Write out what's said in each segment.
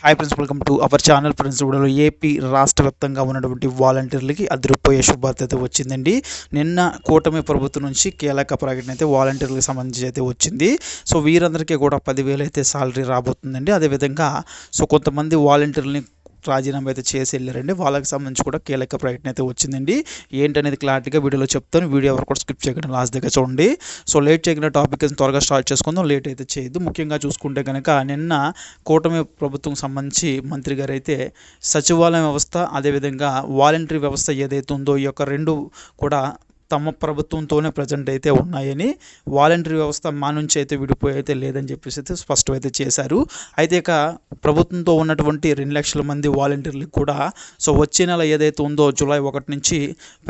Hi friends, welcome to our channel. Friends, ఇప్పుడు AP రాష్ట్ర వ్యాప్తంగా ఉన్నటువంటి వాలంటీర్లకి అదిరిపోయే శుభార్త అయితే వచ్చిందండి. నిన్న కూటమి ప్రభుత్వం నుంచి కీలక ప్రకటన అయితే వాలంటీర్లకు సంబంధించి అయితే వచ్చింది. సో వీరందరికీ కూడా 10,000 అయితే సాలరీ రాబోతుందండి. అదేవిధంగా కొంతమంది వాలంటీర్లని రాజీనామా అయితే చేసి వెళ్ళారండి. వాళ్ళకి సంబంధించి కూడా కీలక ప్రకటన అయితే వచ్చిందండి. ఏంటనేది క్లారిటీగా వీడియోలో చెప్తాను. వీడియో ఎవరు కూడా స్కిప్ చేయకుండా లాస్ట్ దగ్గర చూడండి. సో లేట్ చేయకుండా టాపిక్ త్వరగా స్టార్ట్ చేసుకుందాం. లేట్ అయితే చేయొద్దు. ముఖ్యంగా చూసుకుంటే కనుక నిన్న కూటమి ప్రభుత్వం సంబంధించి మంత్రి గారు అయితే సచివాలయం వ్యవస్థ, అదేవిధంగా వాలంటరీ వ్యవస్థ ఏదైతే ఉందో ఈ యొక్క రెండు కూడా తమ ప్రభుత్వంతోనే ప్రజెంట్ అయితే ఉన్నాయని, వాలంటరీ వ్యవస్థ మా నుంచి అయితే విడిపోయి అయితే లేదని చెప్పేసి అయితే స్పష్టం అయితే చేశారు. అయితే ఇక ప్రభుత్వంతో ఉన్నటువంటి 2 లక్షల మంది వాలంటీర్లకు కూడా వచ్చే నెల ఏదైతే ఉందో జూలై 1 నుంచి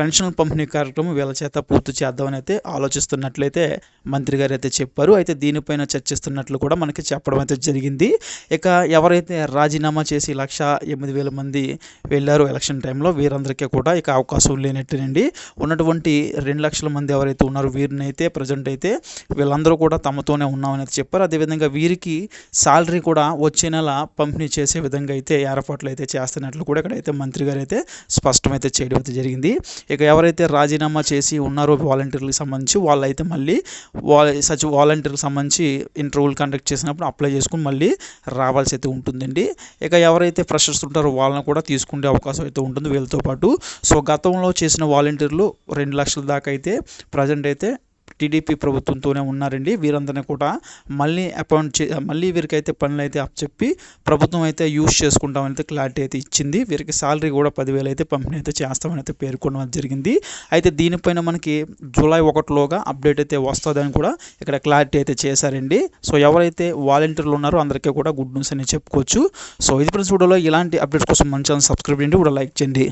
పెన్షన్ పంపిణీ కార్యక్రమం వీళ్ళ చేత పూర్తి చేద్దామని అయితే ఆలోచిస్తున్నట్లయితే మంత్రి గారు అయితే చెప్పారు. అయితే దీనిపైన చర్చిస్తున్నట్లు కూడా మనకి చెప్పడం అయితే జరిగింది. ఇక ఎవరైతే రాజీనామా చేసి 1,08,000 మంది వెళ్ళారో ఎలక్షన్ టైంలో వీరందరికీ కూడా ఇక అవకాశం లేనట్టేనండి. ఉన్నటువంటి 2 లక్షల మంది ఎవరైతే ఉన్నారో వీరిని అయితే ప్రజెంట్ అయితే వీళ్ళందరూ కూడా తమతోనే ఉన్నామని అయితే చెప్పారు. అదేవిధంగా వీరికి సాలరీ కూడా వచ్చే నెల పంపిణీ చేసే విధంగా అయితే ఏర్పాట్లు అయితే చేస్తున్నట్లు కూడా ఇక్కడైతే మంత్రి గారు అయితే స్పష్టమైతే చేయడం అయితే జరిగింది. ఇక ఎవరైతే రాజీనామా చేసి ఉన్నారో వాలంటీర్లకు సంబంధించి వాళ్ళైతే మళ్ళీ వాలంటీర్లకు సంబంధించి ఇంటర్వ్యూలు కండక్ట్ చేసినప్పుడు అప్లై చేసుకుని మళ్ళీ రావాల్సి అయితే ఉంటుందండి. ఇక ఎవరైతే ఫ్రెషర్స్ ఉంటారో వాళ్ళని కూడా తీసుకునే అవకాశం అయితే ఉంటుంది వీళ్ళతో పాటు. గతంలో చేసిన వాలంటీర్లు 2 లక్షల దాకా అయితే ప్రజెంట్ అయితే టీడీపీ ప్రభుత్వంతోనే ఉన్నారండి. వీరందరినీ కూడా మళ్ళీ వీరికైతే పనులు అయితే అప్పచెప్పి ప్రభుత్వం అయితే యూజ్ చేసుకుంటామని అయితే క్లారిటీ అయితే ఇచ్చింది. వీరికి సాలరీ కూడా 10,000 అయితే పంపిణీ అయితే చేస్తామని అయితే పేర్కొనడం జరిగింది. అయితే దీనిపైన మనకి జూలై 1లోగా అప్డేట్ అయితే వస్తుందని కూడా ఇక్కడ క్లారిటీ అయితే చేశారండి. ఎవరైతే వాలంటీర్లు ఉన్నారో అందరికీ కూడా గుడ్ న్యూస్ అని చెప్పుకోవచ్చు. ఇది ఫ్రెండ్స్, వీడియోలో ఇలాంటి అప్డేట్స్ కోసం మన ఛానల్ సబ్స్క్రైబ్ చేయండి, కూడా లైక్ చేయండి.